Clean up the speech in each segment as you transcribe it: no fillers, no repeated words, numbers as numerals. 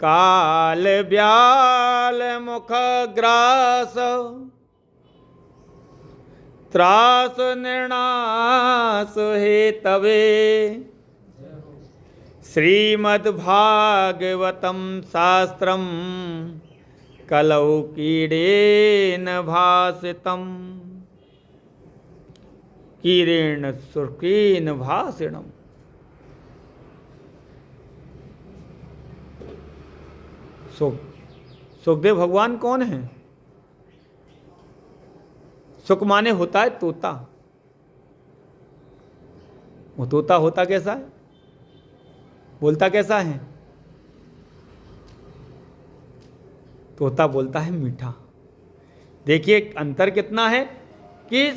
काल ब्याल मुख ग्रास त्रास निर्णास हे तवे श्रीमद्भागवतम शास्त्रम कलौ कीड़ेन भासितम कीरेण सुर्केन भाषिणम। सुखदेव भगवान कौन है? सुख माने होता है तोता। वो तोता होता कैसा है? बोलता कैसा है? तोता बोलता है मीठा। देखिए अंतर कितना है कि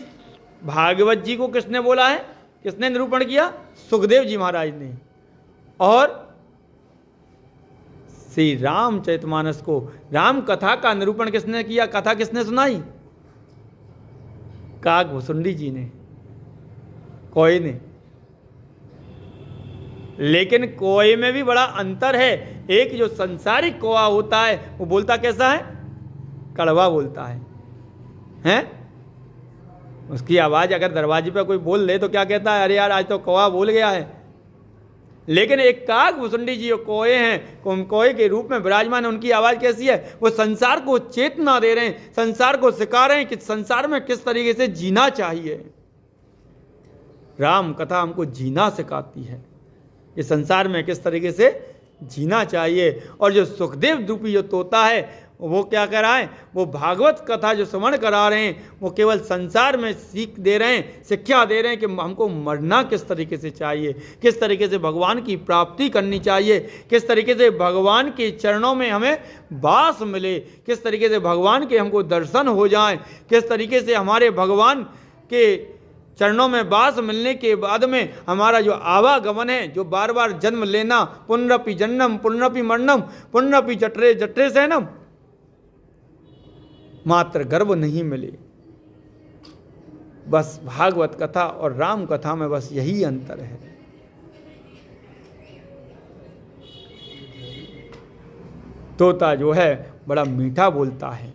भागवत जी को किसने बोला है, किसने निरूपण किया? सुखदेव जी महाराज ने। और श्री रामचरितमानस को, राम कथा का निरूपण किसने किया? कथा किसने सुनाई? काकभुसुंडी जी ने, कोई ने। लेकिन कोई में भी बड़ा अंतर है। एक जो संसारिक कोआ होता है वो बोलता कैसा है? कड़वा बोलता है, हैं? उसकी आवाज अगर दरवाजे पर कोई बोल ले तो क्या कहता है? अरे यार आज तो कौवा बोल गया है। लेकिन एक काकभुसुंडी जी कोए हैं, कोए के रूप में विराजमान है, उनकी आवाज कैसी है? वो संसार को चेतना दे रहे हैं, संसार को सिखा रहे हैं कि संसार में किस तरीके से जीना चाहिए। राम कथा हमको जीना सिखाती है कि संसार में किस तरीके से जीना चाहिए। और जो सुखदेव रूपी जो तोता है वो क्या कर रहा है? वो भागवत कथा जो श्रवण करा रहे हैं, वो केवल संसार में सीख दे रहे हैं, शिक्षा दे रहे हैं कि हमको मरना किस तरीके से चाहिए, किस तरीके से भगवान की प्राप्ति करनी चाहिए, किस तरीके से भगवान के चरणों में हमें वास मिले, किस तरीके से भगवान के हमको दर्शन हो जाए, किस तरीके से हमारे भगवान के चरणों में वास मिलने के बाद में हमारा जो आवागमन है, जो बार बार जन्म लेना, पुनरपि जन्म पुनरपि मरणम पुनरपि जठरे जठरे सैनम, मात्र गर्व नहीं मिले। बस भागवत कथा और राम कथा में बस यही अंतर है। तोता जो है बड़ा मीठा बोलता है,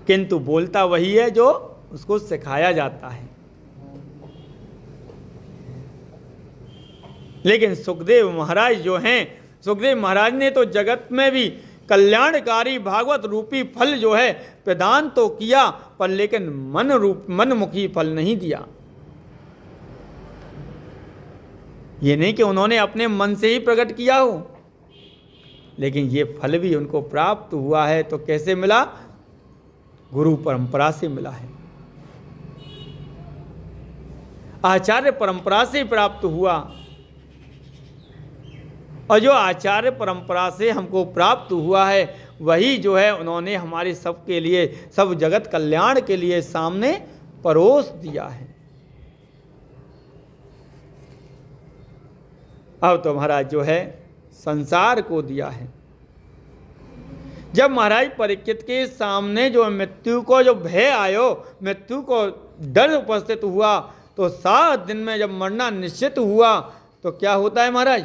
किंतु बोलता वही है जो उसको सिखाया जाता है। लेकिन सुखदेव महाराज जो हैं, सुखदेव महाराज ने तो जगत में भी कल्याणकारी भागवत रूपी फल जो है प्रदान तो किया, पर लेकिन मनमुखी फल नहीं दिया। ये नहीं कि उन्होंने अपने मन से ही प्रकट किया हो, लेकिन ये फल भी उनको प्राप्त हुआ है। तो कैसे मिला? गुरु परंपरा से मिला है, आचार्य परंपरा से प्राप्त हुआ। और जो आचार्य परंपरा से हमको प्राप्त हुआ है वही जो है उन्होंने हमारे सबके लिए, सब जगत कल्याण के लिए सामने परोस दिया है। अब तो महाराज जो है संसार को दिया है। जब महाराज परीक्षित के सामने जो मृत्यु को जो भय आयो, मृत्यु को डर उपस्थित हुआ, तो 7 दिन में जब मरना निश्चित हुआ तो क्या होता है महाराज?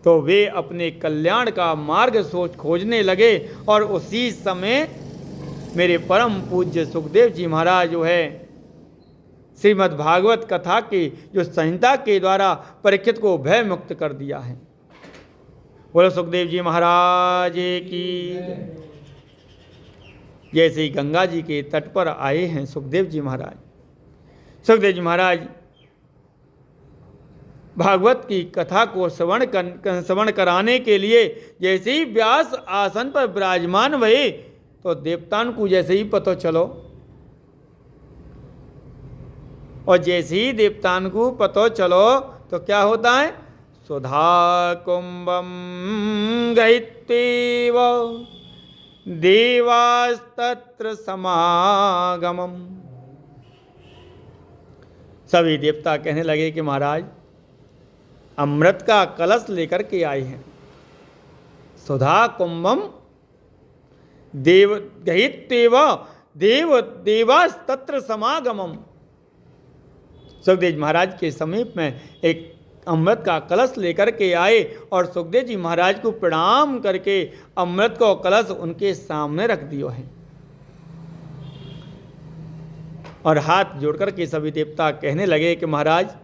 तो वे अपने कल्याण का मार्ग सोच खोजने लगे। और उसी समय मेरे परम पूज्य सुखदेव जी महाराज जो है श्रीमद् भागवत कथा की जो संहिता के द्वारा परीक्षित को भय मुक्त कर दिया है। बोलो सुखदेव जी महाराज की। जैसे ही गंगा जी के तट पर आए हैं सुखदेव जी महाराज, सुखदेव जी महाराज भागवत की कथा को श्रवण कराने के लिए जैसे ही व्यास आसन पर विराजमान हुए तो देवतान को जैसे ही पता चलो, और जैसे ही देवतान को पता चलो तो क्या होता है? सुधा कुंभम गहित्वेव देवास्तत्र समागमम। सभी देवता कहने लगे कि महाराज अमृत का कलश लेकर के आए हैं। सुधा कुंभम देव गहित्वेव देवास्तत्र समागमम। सुखदेव महाराज के समीप में एक अमृत का कलश लेकर के आए और सुखदेव जी महाराज को प्रणाम करके अमृत को कलश उनके सामने रख दियो है। और हाथ जोड़कर के सभी देवता कहने लगे कि महाराज,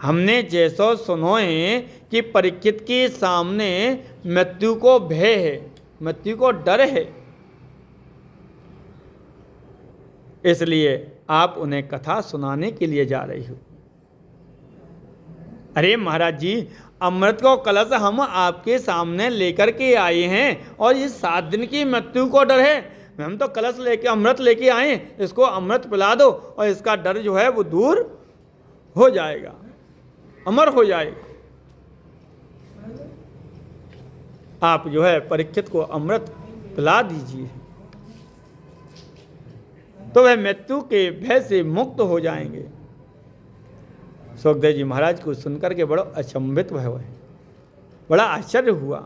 हमने जैसो सुनो है कि परीक्षित के सामने मृत्यु को भय है, मृत्यु को डर है, इसलिए आप उन्हें कथा सुनाने के लिए जा रही हो। अरे महाराज जी, अमृत को कलश हम आपके सामने लेकर के आए हैं और इस 7 दिन की मृत्यु को डर है। हम तो कलश लेके अमृत लेके आए, इसको अमृत पिला दो और इसका डर जो है वो दूर हो जाएगा, अमर हो जाएगा। आप जो है परीक्षित को अमृत पिला दीजिए तो वह मृत्यु के भय से मुक्त हो जाएंगे। सुखदेव जी महाराज को सुनकर के बड़ा अचंभित हुए, बड़ा आश्चर्य हुआ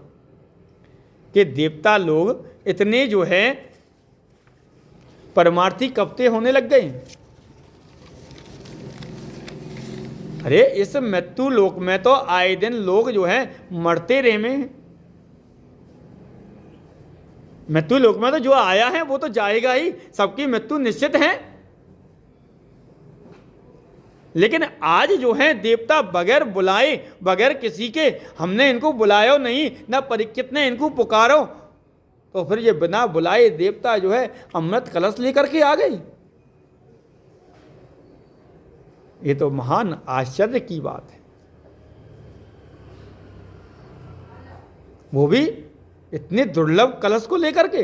कि देवता लोग इतने जो है परमार्थी कपटे होने लग गए। अरे इस मृत्यु लोक में तो आए दिन लोग जो है मरते रहे में, मृत्यु लोक में तो जो आया है वो तो जाएगा ही, सबकी मृत्यु निश्चित है। लेकिन आज जो है देवता बगैर बुलाए, बगैर किसी के, हमने इनको बुलाया नहीं, ना परीक्षित ने इनको पुकारो, तो फिर ये बिना बुलाए देवता जो है अमृत कलश लेकर के आ गई। ये तो महान आश्चर्य की बात है, वो भी इतने दुर्लभ कलश को लेकर के।